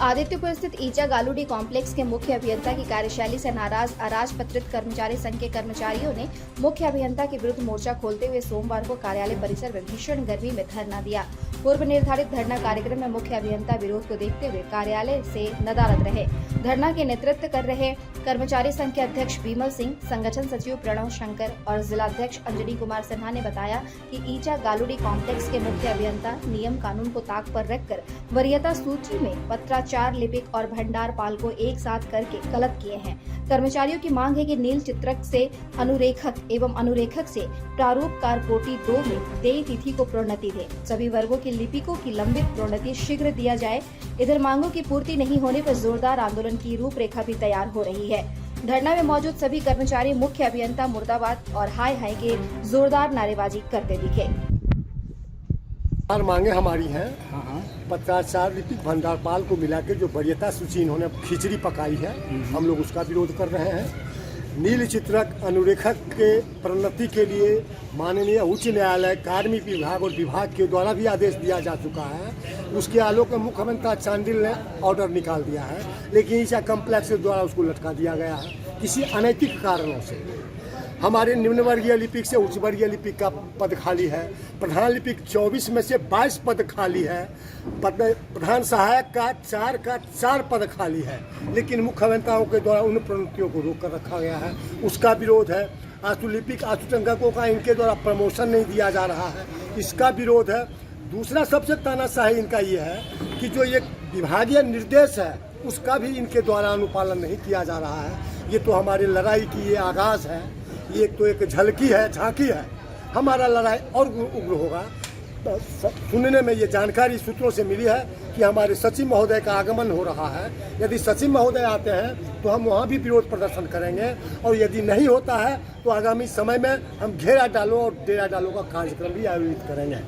आदित्यपुर स्थित ईचा गालूडी कॉम्प्लेक्स के मुख्य अभियंता की कार्यशैली से नाराज अराजपत्रित कर्मचारी संघ के कर्मचारियों ने मुख्य अभियंता के विरुद्ध मोर्चा खोलते हुए सोमवार को कार्यालय परिसर में भीषण गर्मी में धरना दिया। पूर्व निर्धारित धरना कार्यक्रम में मुख्य अभियंता विरोध को देखते हुए कार्यालय से नदारद रहे। धरना के नेतृत्व कर रहे कर्मचारी संघ के अध्यक्ष विमल सिंह, संगठन सचिव प्रणव शंकर और जिलाध्यक्ष अंजनी कुमार सिन्हा ने बताया कि ईचा गालूडी कॉम्प्लेक्स के मुख्य अभियंता नियम कानून को ताक पर रखकर वरीयता सूची में पत्राचार लिपिक और भंडारपाल को एक साथ करके गलत किए हैं। कर्मचारियों की मांग है कि नील चित्रक से अनुरेखक एवं अनुरेखक से प्रारूपकार कोटि 2 में देय तिथि को प्रोन्नति दे। सभी वर्गों के लिपिकों की लंबित प्रोन्नति शीघ्र दिया जाए। इधर मांगों की पूर्ति नहीं होने पर जोरदार आंदोलन की रूपरेखा भी तैयार हो रही है। धरना में मौजूद सभी कर्मचारी मुख्य अभियंता मुर्दाबाद और हाय हाय के जोरदार नारेबाजी करते दिखे। मांगे हमारी हैं। पत्राचार लिपिक भंडारपाल को मिला के जो वरीयता सूची इन्होंने खिचड़ी पकाई है, हम लोग उसका विरोध कर रहे हैं। नील चित्रक अनुरेखक के प्रोन्नति के लिए माननीय उच्च न्यायालय कार्मिक विभाग और विभाग के द्वारा भी आदेश दिया जा चुका है। उसके आलोक में मुख्यमंत्री चांडिल ने ऑर्डर निकाल दिया है, लेकिन ईचा कॉम्प्लेक्स के द्वारा उसको लटका दिया गया है किसी अनैतिक कारणों से। हमारे निम्न वर्गीय लिपिक से उच्च वर्गीय लिपिक का पद खाली है। प्रधान लिपिक 24 में से 22 पद खाली है। प्रधान सहायक का 4 पद खाली है, लेकिन मुख्य अभियंताओं के द्वारा उन प्रोन्नतियों को रोक कर रखा गया है। उसका विरोध है। आशु लिपिक आशुटंककों का इनके द्वारा प्रमोशन नहीं दिया जा रहा है, इसका विरोध है। दूसरा सबसे तानाशाही इनका ये है कि जो एक विभागीय निर्देश है उसका भी इनके द्वारा अनुपालन नहीं किया जा रहा है। ये तो हमारी लड़ाई की ये आगाज़ है, ये तो एक झलकी है, झांकी है। हमारा लड़ाई और उग्र होगा। सुनने में ये जानकारी सूत्रों से मिली है कि हमारे सचिव महोदय का आगमन हो रहा है। यदि सचिव महोदय आते हैं तो हम वहाँ भी विरोध प्रदर्शन करेंगे, और यदि नहीं होता है तो आगामी समय में हम घेरा डालो और डेरा डालो का कार्यक्रम भी आयोजित करेंगे।